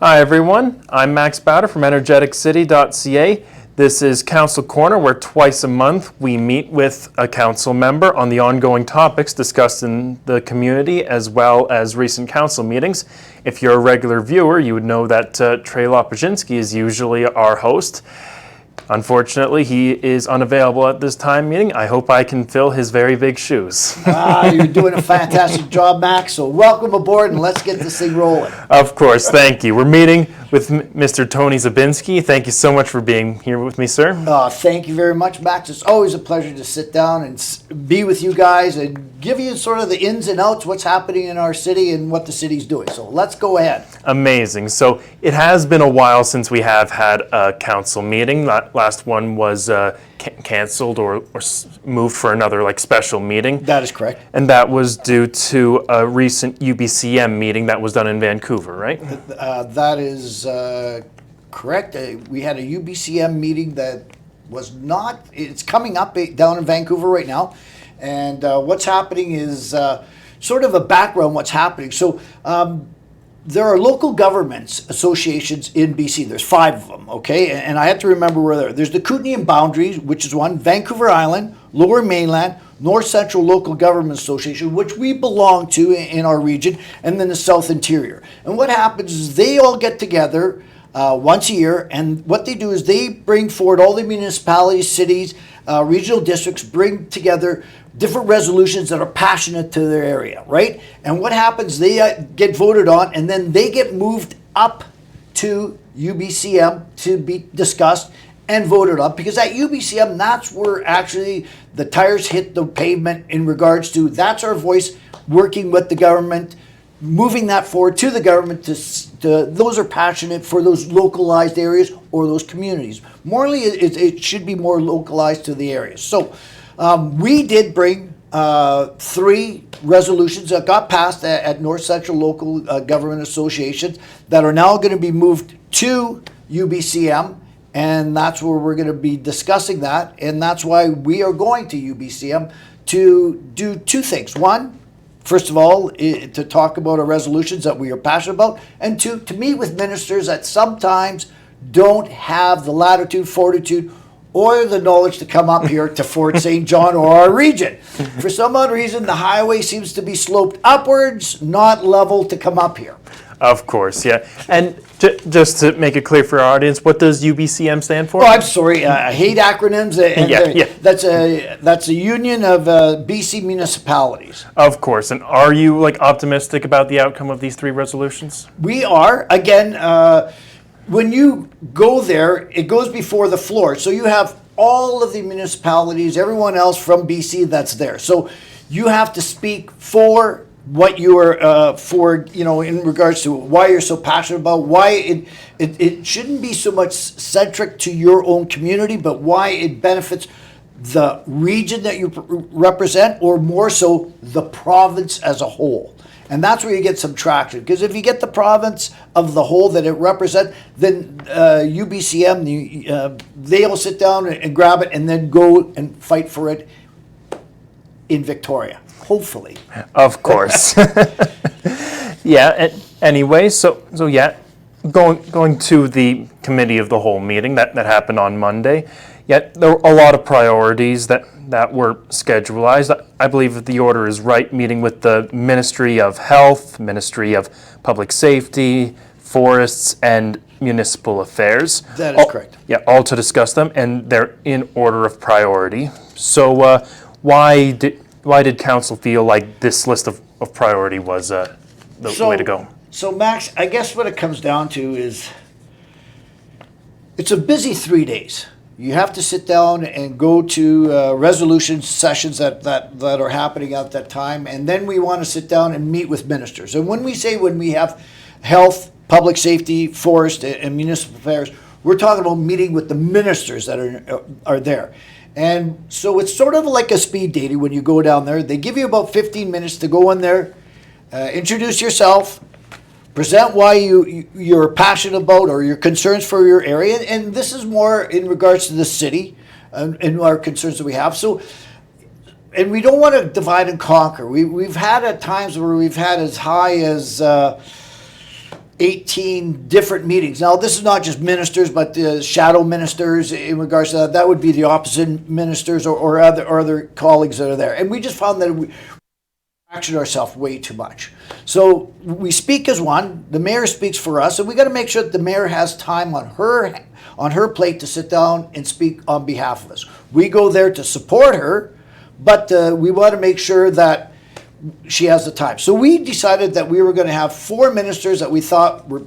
Hi everyone, I'm Max Bowder from Energeticcity.ca. This is Council Corner, where twice a month we meet with a council member on the ongoing topics discussed in the community as well as recent council meetings. If you're a regular viewer, you would know that Trey Lopajinski is usually our host. Unfortunately, he is unavailable at this time meeting. I hope I can fill his very big shoes. You're doing a fantastic job, Max. So welcome aboard and let's get this thing rolling. Of course, thank you. We're meeting with Mr. Tony Zabinsky. Thank you so much for being here with me, sir. Thank you very much, Max. It's always a pleasure to sit down and be with you guys and give you sort of the ins and outs, what's happening in our city and what the city's doing. So let's go ahead. Amazing. So it has been a while since we have had a council meeting. That last one was canceled or moved for another special meeting. That is correct. And that was due to a recent UBCM meeting that was done in Vancouver, right? That is correct. We had a UBCM meeting that was not, it's coming up down in Vancouver right now. And what's happening is sort of a background what's happening. So there are local governments associations in BC. There's 5 of them, okay? And I have to remember where they're. There's the Kootenays Boundaries, which is one, Vancouver Island, Lower Mainland, North Central Local Government Association, which we belong to in our region, and then the South Interior. And what happens is they all get together once a year, and what they do is they bring forward all the municipalities, cities, regional districts, bring together different resolutions that are passionate to their area, right? And what happens, they get voted on, and then they get moved up to UBCM to be discussed and voted on, because at UBCM, that's where actually the tires hit the pavement in regards to, that's our voice working with the government, moving that forward to the government to those are passionate for those localized areas or those communities. Morally, it should be more localized to the areas. So we did bring 3 resolutions that got passed at North Central Local Government Associations that are now going to be moved to UBCM, and that's where we're going to be discussing that, and that's why we are going to UBCM to do 2 things. One, first of all, to talk about our resolutions that we are passionate about, and 2, to meet with ministers that sometimes don't have the latitude, fortitude, or the knowledge to come up here to Fort St. John or our region. For some odd reason, the highway seems to be sloped upwards, not level to come up here. Of course, yeah. And just to make it clear for our audience, what does UBCM stand for? Oh, I'm sorry. I hate acronyms. And that's a union of BC municipalities. Of course. And are you optimistic about the outcome of these 3 resolutions? We are. Again, when you go there, it goes before the floor. So you have all of the municipalities, everyone else from BC that's there. So you have to speak for what you are for, in regards to why you're so passionate about, why it shouldn't be so much centric to your own community, but why it benefits the region that you represent, or more so the province as a whole. And that's where you get some traction, because if you get the province of the whole that it represents, then UBCM, they all sit down and grab it and then go and fight for it in Victoria. Hopefully. Of course. Yeah. Anyway, so yeah, going to the committee of the whole meeting that happened on Monday. Yet there were a lot of priorities that were scheduled. I believe that the order is right. Meeting with the Ministry of Health, Ministry of Public Safety, Forests, and Municipal Affairs. That is correct. Yeah, all to discuss them, and they're in order of priority. So why did council feel like this list of priority was the way to go? So Max, I guess what it comes down to is it's a busy 3 days. You have to sit down and go to resolution sessions that are happening at that time, and then we want to sit down and meet with ministers. And when we have health, public safety, forest, and municipal affairs, we're talking about meeting with the ministers that are there. And so it's sort of like a speed dating when you go down there. They give you about 15 minutes to go in there, introduce yourself, present why you're passionate about or your concerns for your area. And this is more in regards to the city and our concerns that we have. So, and we don't want to divide and conquer. We've had at times where we've had as high as 18 different meetings. Now, this is not just ministers, but shadow ministers in regards to that. That would be the opposite ministers or other colleagues that are there. And we just found that we action ourselves way too much. So we speak as one. The mayor speaks for us, and we got to make sure that the mayor has time on her plate to sit down and speak on behalf of us. We go there to support her, but we want to make sure that she has the time. So we decided that we were going to have 4 ministers that we thought were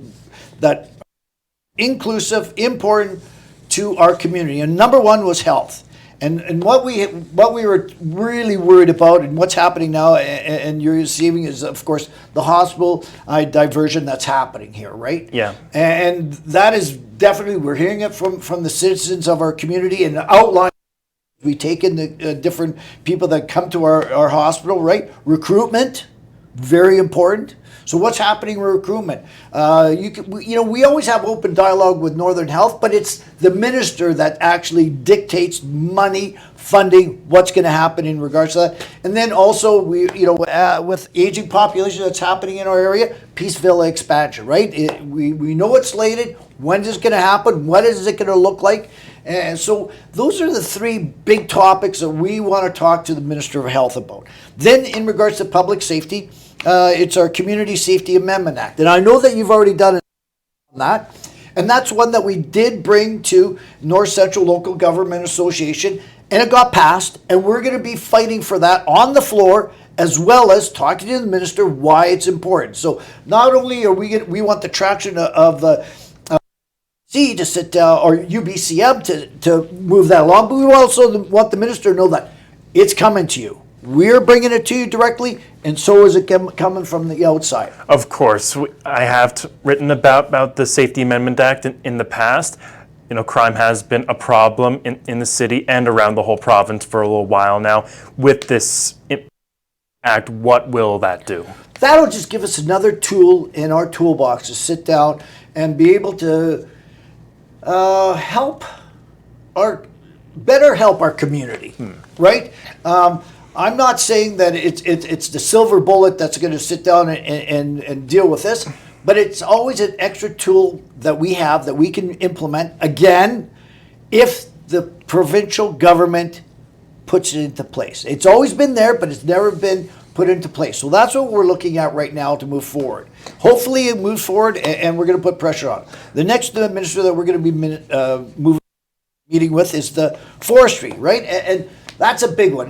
inclusive, important to our community. And number 1 was health. And what we were really worried about, and what's happening now, and you're receiving, is of course the hospital diversion that's happening here, right? Yeah. And that is definitely, we're hearing it from the citizens of our community, and outline. We take in the different people that come to our hospital, right? Recruitment, very important. So what's happening with recruitment? We always have open dialogue with Northern Health, but it's the minister that actually dictates money, funding, what's going to happen in regards to that. And then also, with aging population that's happening in our area, Peace Villa expansion, right? We know it's slated. When is it going to happen? What is it going to look like? And so those are the 3 big topics that we want to talk to the Minister of Health about. Then in regards to public safety, it's our Community Safety Amendment Act. And I know that you've already done on that. And that's one that we did bring to North Central Local Government Association, and it got passed. And we're going to be fighting for that on the floor, as well as talking to the minister why it's important. So not only are we want the traction of the to sit down, or UBCM to move that along, but we also want the minister to know that it's coming to you. We're bringing it to you directly, and so is it coming from the outside. Of course. I have written about the Safety Amendment Act in the past. Crime has been a problem in the city and around the whole province for a little while now. With this act, what will that do? That'll just give us another tool in our toolbox to sit down and be able to help our community, right? I'm not saying that it's the silver bullet that's going to sit down and deal with this, but it's always an extra tool that we have that we can implement, again, if the provincial government puts it into place. It's always been there, but it's never been put into place. So that's what we're looking at right now to move forward. Hopefully it moves forward, and we're going to put pressure on. The next minister that we're going to be meeting with is the forestry, right? And that's a big one.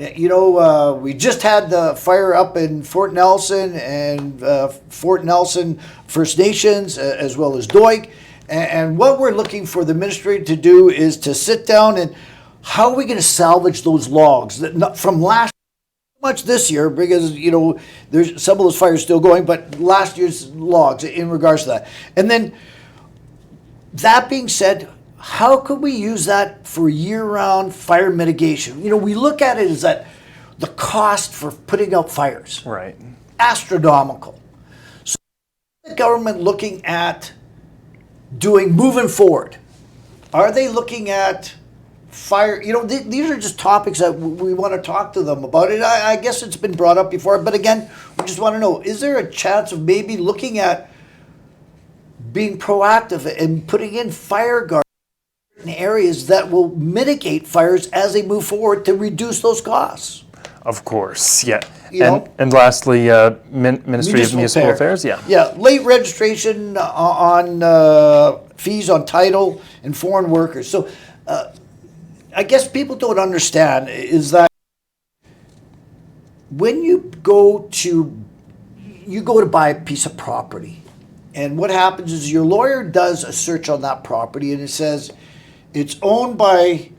We just had the fire up in Fort Nelson and Fort Nelson First Nations, as well as Doig. And what we're looking for the ministry to do is to sit down and how are we going to salvage those logs that from last much this year, because there's some of those fires still going, but last year's logs in regards to that. And then that being said, how could we use that for year-round fire mitigation? We look at it as that the cost for putting out fires, right, astronomical. So the government looking at moving forward, are they looking at fire? These are just topics that we want to talk to them about. It. I guess it's been brought up before, but again, we just want to know, is there a chance of maybe looking at being proactive and putting in fire guards in areas that will mitigate fires as they move forward to reduce those costs? Of course, yeah. And lastly, Ministry of Municipal Affairs, yeah. Yeah, late registration on fees on title and foreign workers. So I guess people don't understand is that when you go to buy a piece of property, and what happens is your lawyer does a search on that property, and it says it's owned by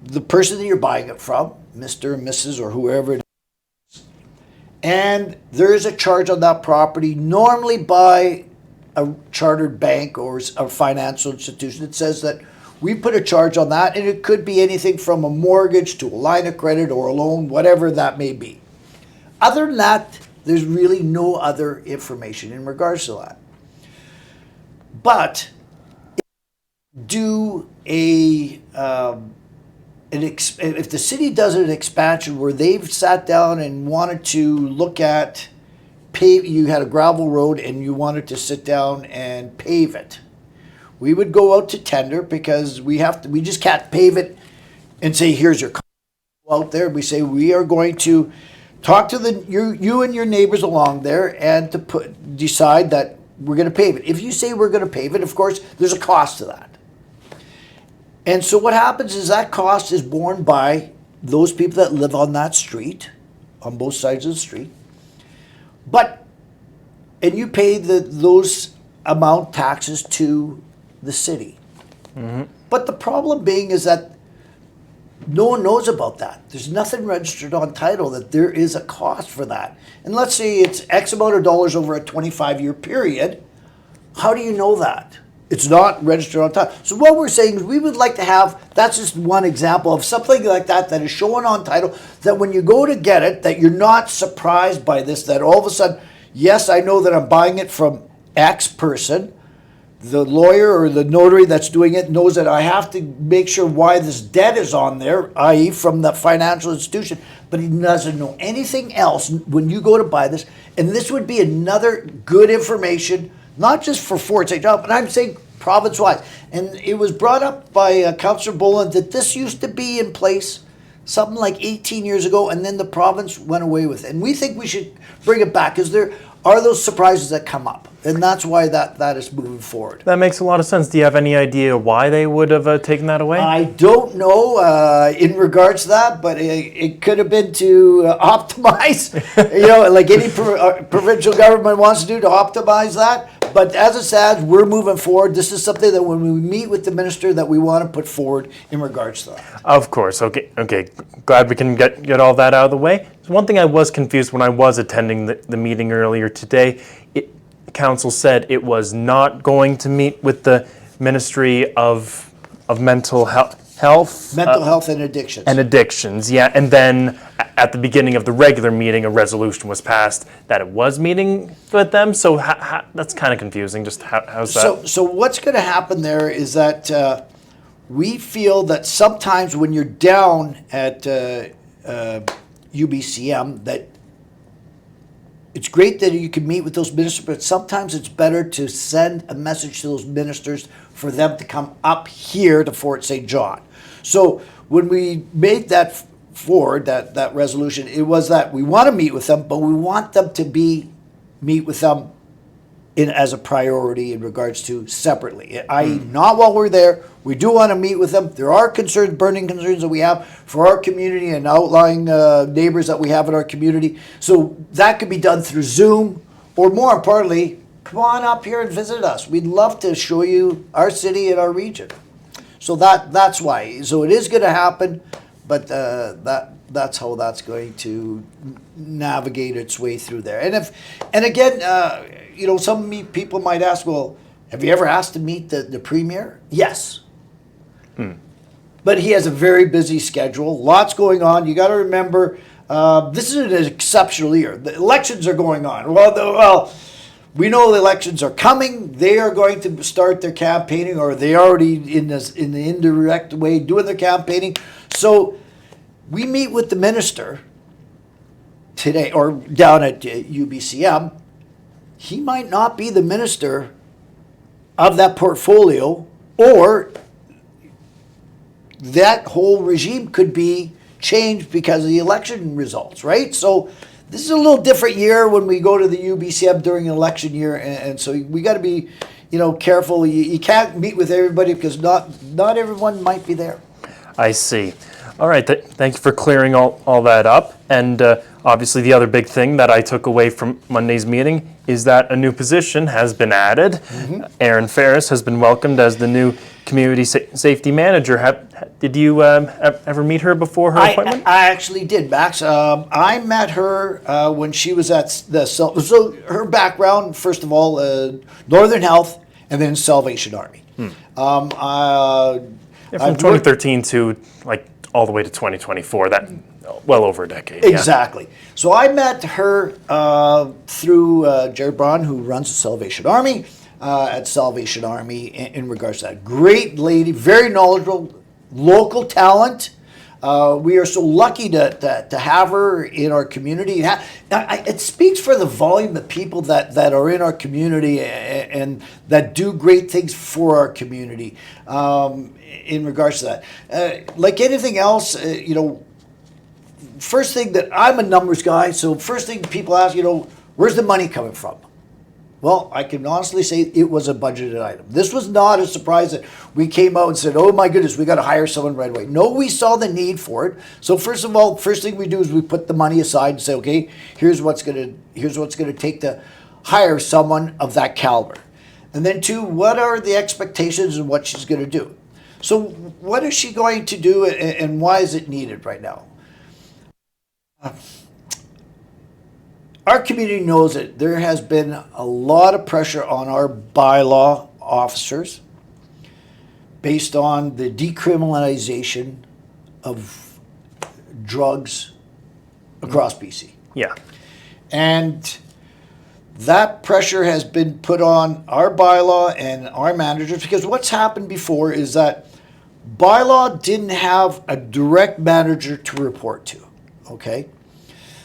the person that you're buying it from, Mr. and Mrs. or whoever it is, and there is a charge on that property, normally by a chartered bank or a financial institution. It says that we put a charge on that, and it could be anything from a mortgage to a line of credit or a loan, whatever that may be. Other than that, there's really no other information in regards to that. But if the city does an expansion where they've sat down and wanted to look at you had a gravel road and you wanted to sit down and pave it, we would go out to tender because we just can't pave it and say, here's your out there. We say we are going to talk to you and your neighbors along there and to decide that we're going to pave it. If you say we're going to pave it, of course, there's a cost to that. And so what happens is that cost is borne by those people that live on that street, on both sides of the street. And you pay those amount taxes to the city. Mm-hmm. But the problem being is that no one knows about that. There's nothing registered on title that there is a cost for that. And let's say it's X amount of dollars over a 25-year period. How do you know that? It's not registered on title. So what we're saying is we would like to have, that's just one example of something like that is shown on title, that when you go to get it, that you're not surprised by this, that all of a sudden, yes, I know that I'm buying it from X person. The lawyer or the notary that's doing it knows that I have to make sure why this debt is on there, i.e. from the financial institution, but he doesn't know anything else when you go to buy this. And this would be another good information, not just for Fort St. John, but I'm saying province-wide. And it was brought up by Councillor Boland that this used to be in place something like 18 years ago, and then the province went away with it. And we think we should bring it back because there are those surprises that come up. And that's why that is moving forward. That makes a lot of sense. Do you have any idea why they would have taken that away? I don't know in regards to that, but it could have been to optimize, like any provincial government wants to do to optimize that. But as it stands, we're moving forward. This is something that when we meet with the minister that we want to put forward in regards to that. Of course. Okay. Glad we can get all that out of the way. One thing I was confused when I was attending the meeting earlier today. Council said it was not going to meet with the Ministry of Mental Health. Mental health and addictions. And addictions, yeah. And then at the beginning of the regular meeting, a resolution was passed that it was meeting with them. So that's kind of confusing. Just how's that? So what's going to happen there is that we feel that sometimes when you're down at UBCM, that it's great that you can meet with those ministers, but sometimes it's better to send a message to those ministers for them to come up here to Fort St. John. So when we made that forward, that resolution, it was that we want to meet with them, but we want them to meet with them as a priority in regards to separately, i.e. not while we're there. We do want to meet with them. There are burning concerns that we have for our community and outlying neighbors that we have in our community. So that could be done through Zoom, or more importantly, come on up here and visit us. We'd love to show you our city and our region. So that's why. So it is going to happen, but that's how that's going to navigate its way through there. And again, some people might ask, well, have you ever asked to meet the premier? Yes. But he has a very busy schedule, lots going on. You got to remember, this is an exceptional year. The elections are going on. Well, we know the elections are coming. They are going to start their campaigning, or they already in the indirect way doing their campaigning. So we meet with the minister today, or down at UBCM. He might not be the minister of that portfolio, or that whole regime could be changed because of the election results, right? So this is a little different year when we go to the UBCM during an election year, and so we got to be, careful. You can't meet with everybody because not everyone might be there. I see. All right, thank you for clearing all that up. And obviously the other big thing that I took away from Monday's meeting is that a new position has been added. Mm-hmm. Erin Ferris has been welcomed as the new Community Safety Manager. Did you ever meet her before her appointment? I actually did, Max. I met her when she was at so her background, first of all, Northern Health, and then Salvation Army. From 2013 to all the way to 2024, that well over a decade. Exactly. Yeah. So I met her through Jared Braun, who runs the Salvation Army, at Salvation Army in regards to that. Great lady, very knowledgeable, local talent. We are so lucky to have her in our community. It speaks for the volume of people that are in our community and that do great things for our community in regards to that. Like anything else, first thing that I'm a numbers guy, so first thing people ask, where's the money coming from? Well, I can honestly say it was a budgeted item. This was not a surprise that we came out and said, oh my goodness, we got to hire someone right away. No, we saw the need for it. So first of all, first thing we do is we put the money aside and say, okay, here's what's gonna take to hire someone of that caliber. And then two, what are the expectations and what she's gonna do? So what is she going to do and why is it needed right now? Our community knows that there has been a lot of pressure on our bylaw officers based on the decriminalization of drugs across BC. Yeah. And that pressure has been put on our bylaw and our managers because what's happened before is that bylaw didn't have a direct manager to report to, okay?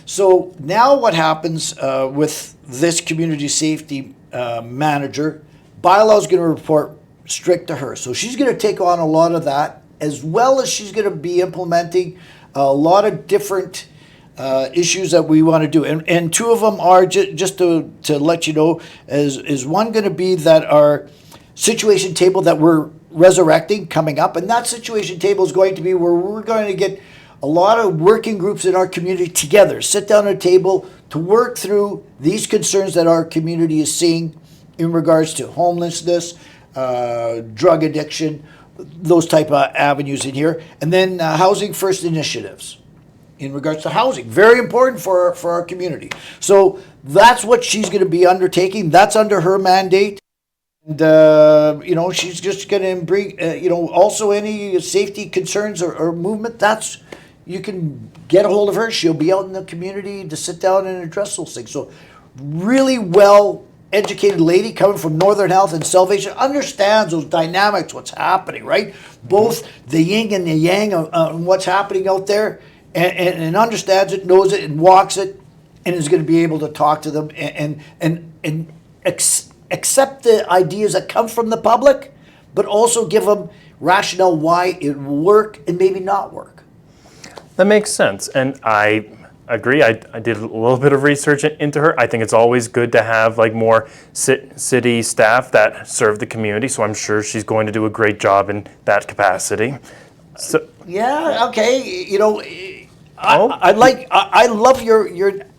So now what happens with this community safety manager, bylaw is going to report strict to her. So she's going to take on a lot of that, as well as she's going to be implementing a lot of different issues that we want to do. And two of them are, just to let you know, is one going to be that our situation table that we're resurrecting coming up. And that situation table is going to be where we're going to get a lot of working groups in our community together, sit down at a table to work through these concerns that our community is seeing in regards to homelessness, drug addiction, those type of avenues in here. And then housing first initiatives in regards to housing. Very important for our community. So that's what she's going to be undertaking. That's under her mandate. And, she's just going to bring, also any safety concerns or movement, you can get a hold of her. She'll be out in the community to sit down and address those things. So really well-educated lady coming from Northern Health and Salvation, understands those dynamics, what's happening, right? Both the yin and the yang of what's happening out there and understands it, knows it, and walks it, and is going to be able to talk to them and accept the ideas that come from the public, but also give them rationale why it will work and maybe not work. That makes sense, and I agree. I did a little bit of research into her. I think it's always good to have more city staff that serve the community, so I'm sure she's going to do a great job in that capacity. So yeah, okay. I love your.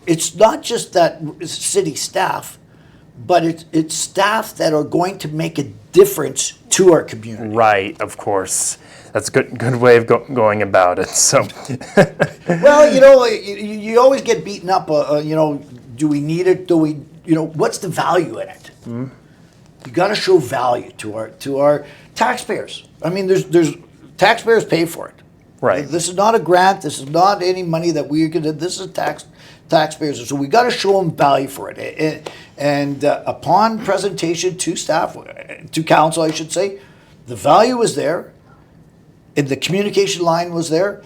It's not just that city staff, but it's staff that are going to make a difference to our community. Right, of course. That's a good way of going about it. So, well, you always get beaten up. Do we need it? Do we? What's the value in it? Mm-hmm. You got to show value to our taxpayers. I mean, there's taxpayers pay for it. Right. This is not a grant. This is not any money that we're gonna. This is taxpayers. So we got to show them value for it. And upon presentation to staff, to council, I should say, the value was there. And the communication line was there,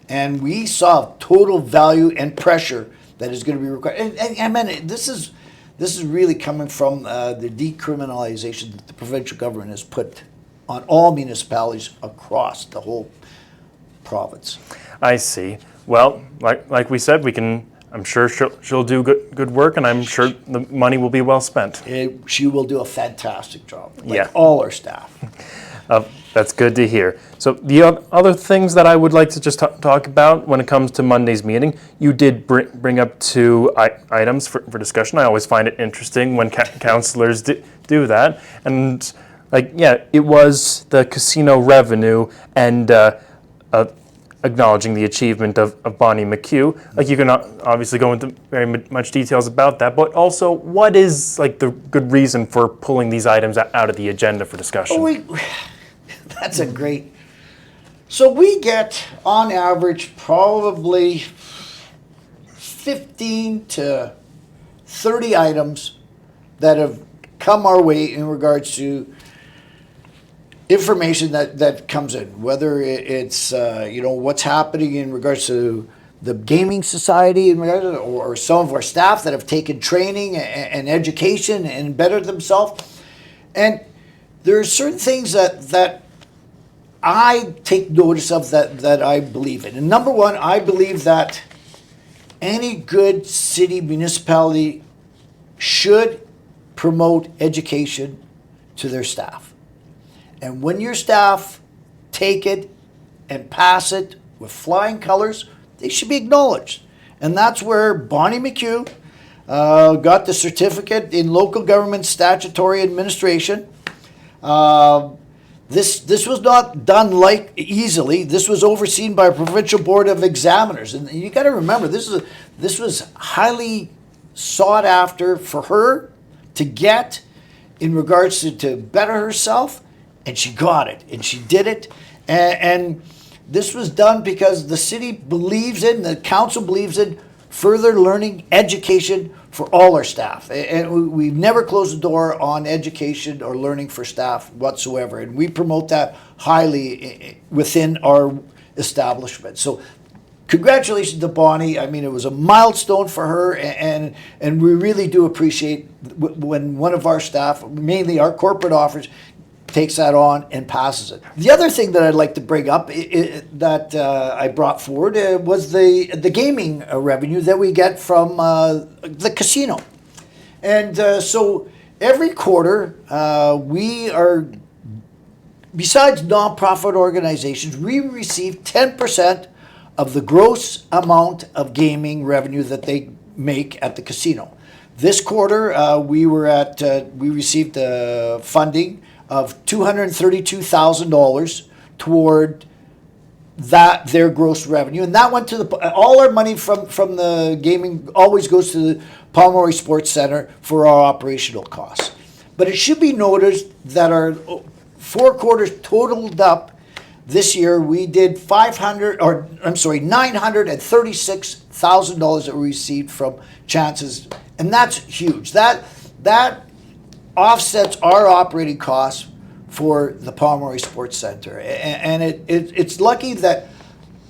and we saw total value and pressure that is going to be required. And I mean, this is really coming from the decriminalization that the provincial government has put on all municipalities across the whole province. I see. Well, like we said, I'm sure she'll do good work, and I'm sure the money will be well spent. She will do a fantastic job, all our staff. That's good to hear. So the other things that I would like to just talk about when it comes to Monday's meeting, you did bring up two items for discussion. I always find it interesting when councillors do that. And it was the casino revenue and acknowledging the achievement of Bonnie McHugh. You can obviously go into very much details about that, but also what is the good reason for pulling these items out of the agenda for discussion? That's a great. So we get, on average, probably 15 to 30 items that have come our way in regards to information that comes in, whether it's what's happening in regards to the gaming society, in regards to, or some of our staff that have taken training and education and bettered themselves. And there are certain things that I take notice of that I believe in. And number one, I believe that any good city municipality should promote education to their staff. And when your staff take it and pass it with flying colors, they should be acknowledged. And that's where Bonnie McHugh got the certificate in local government statutory administration. This was not done easily. This was overseen by a provincial board of examiners. And you got to remember, this was highly sought after for her to get in regards to better herself. And she got it, and she did it. And this was done because the city believes in, the council believes in further learning education for all our staff. And we've never closed the door on education or learning for staff whatsoever. And we promote that highly within our establishment. So congratulations to Bonnie. I mean, it was a milestone for her, and we really do appreciate when one of our staff, mainly our corporate officers, takes that on and passes it. The other thing that I'd like to bring up that I brought forward was the gaming revenue that we get from the casino. And so every quarter we are, besides nonprofit organizations, we receive 10% of the gross amount of gaming revenue that they make at the casino. This quarter we received funding of $232,000 toward their gross revenue, and that went to all our money from the gaming always goes to the Pomeroy Sports Center for our operational costs. But it should be noted that our 4 quarters totaled up this year. We did $936,000 that we received from chances, and that's huge. That offsets our operating costs for the Pomeroy Sports Center. And it's lucky that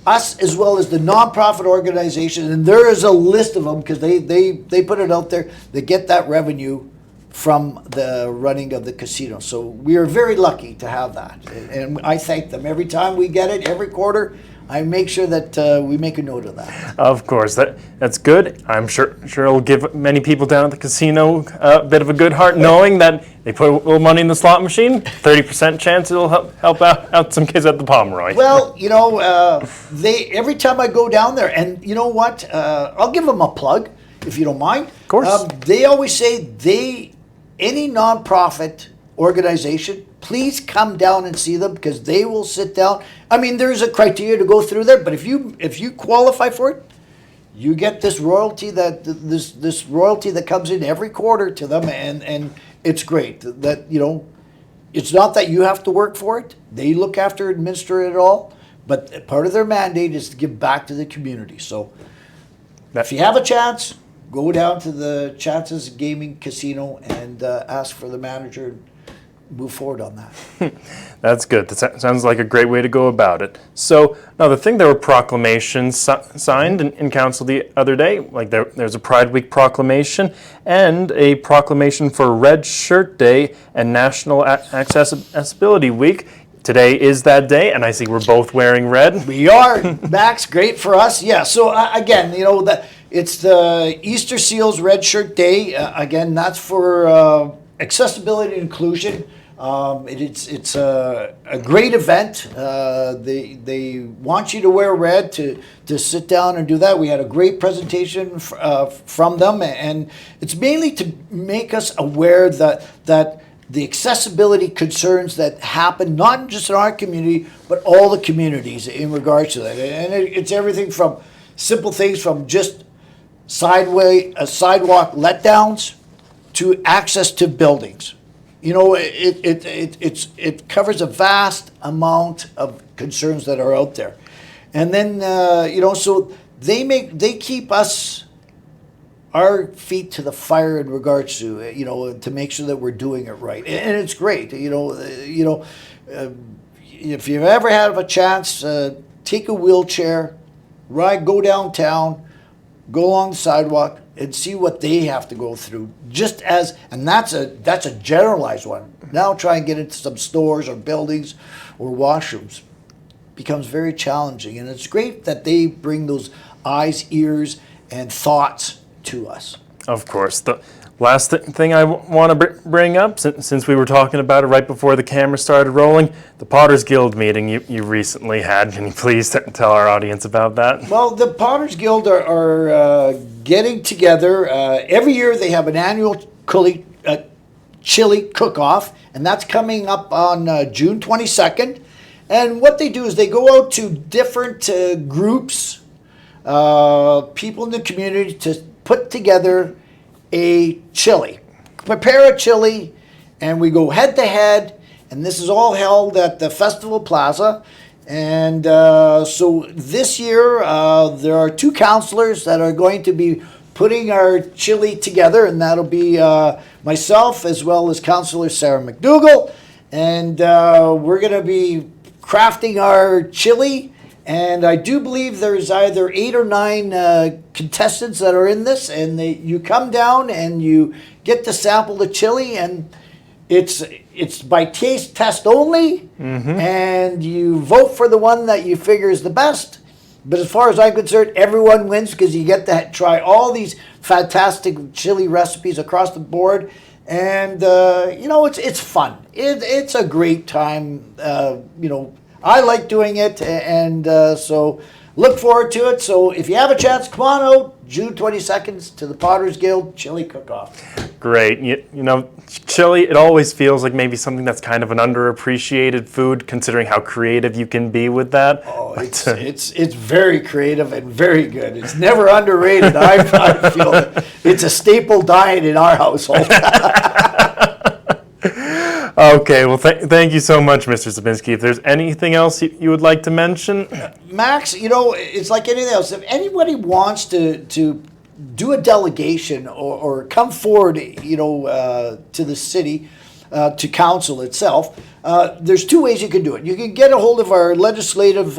us, as well as the nonprofit organization, and there is a list of them because they put it out there, they get that revenue from the running of the casino. So we are very lucky to have that. And I thank them every time we get it, every quarter. I make sure that we make a note of that. Of course, that's good. I'm sure it'll give many people down at the casino a bit of a good heart, knowing that they put a little money in the slot machine. 30% chance it'll help out some kids at the Pomeroy. Well, every time I go down there, and you know what? I'll give them a plug if you don't mind. Of course. They always say any nonprofit organization, please come down and see them because they will sit down. I mean, there's a criteria to go through there, but if you qualify for it, you get this royalty this royalty that comes in every quarter to them, and it's great. That it's not that you have to work for it; they look after, administer it all. But part of their mandate is to give back to the community. So, if you have a chance, go down to the Chances Gaming Casino and ask for the manager. Move forward on that. That's good. That sounds like a great way to go about it. So, another thing, there were proclamations signed in council the other day. Like there's a Pride Week proclamation and a proclamation for Red Shirt Day and National Accessibility Week. Today is that day, and I see we're both wearing red. We are, Max. Great for us. Yeah. So again, it's the Easter Seals Red Shirt Day. Again, that's for accessibility and inclusion. It's a great event. They want you to wear red to sit down and do that. We had a great presentation from them, and it's mainly to make us aware that the accessibility concerns that happen not just in our community but all the communities in regards to that. And it's everything from simple things from just sidewalk letdowns to access to buildings. It covers a vast amount of concerns that are out there, and then so they keep us, our feet to the fire in regards to, to make sure that we're doing it right. And it's great, if you've ever had a chance, take a wheelchair, go downtown, go along the sidewalk and see what they have to go through. And that's a generalized one. Now try and get into some stores or buildings or washrooms. Becomes very challenging, and it's great that they bring those eyes, ears, and thoughts to us. Of course. The last thing I want to bring up, since we were talking about it right before the camera started rolling, the Potters Guild meeting you recently had. Can you please tell our audience about that? Well, the Potters Guild are getting together. Every year they have an annual chili cook-off, and that's coming up on June 22nd. And what they do is they go out to different groups, people in the community, to put together a chili. Prepare a chili, and we go head to head, and this is all held at the Festival Plaza. And so this year, there are 2 councillors that are going to be putting our chili together, and that'll be myself as well as Councillor Sarah McDougall. And we're going to be crafting our chili, and I do believe there's either 8 or 9 contestants that are in this, and you come down and you get to sample the chili, and it's by taste test only, and you vote for the one that you figure is the best. But as far as I'm concerned, everyone wins because you get to try all these fantastic chili recipes across the board. And, it's fun. It's a great time. I like doing it. And so look forward to it. So if you have a chance, come on out June 22nd to the Potters Guild Chili Cook-Off. Great. Chili, it always feels like maybe something that's kind of an underappreciated food, considering how creative you can be with that. Oh, it's very creative and very good. It's never underrated. I feel that it's a staple diet in our household. Okay, well, thank you so much, Mr. Zabinsky. If there's anything else you would like to mention? Max, it's like anything else. If anybody wants to do a delegation or come forward, to the city, to council itself, there's 2 ways you can do it. You can get a hold of our legislative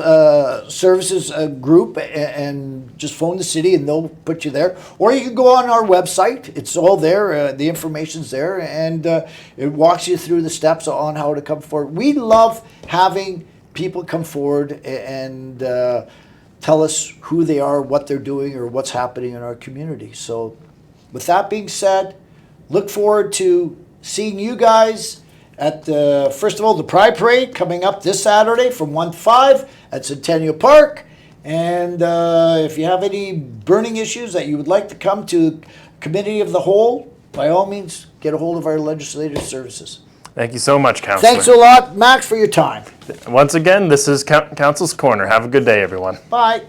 services group and just phone the city and they'll put you there. Or you can go on our website. It's all there. The information's there, and it walks you through the steps on how to come forward. We love having people come forward and tell us who they are, what they're doing, or what's happening in our community. So with that being said, look forward to seeing you guys at first of all, the Pride Parade coming up this Saturday from 1 to 5 at Centennial Park. And if you have any burning issues that you would like to come to Committee of the Whole, by all means, get a hold of our legislative services. Thank you so much, Councillor. Thanks a lot, Max, for your time. Once again, this is Council's Corner. Have a good day, everyone. Bye.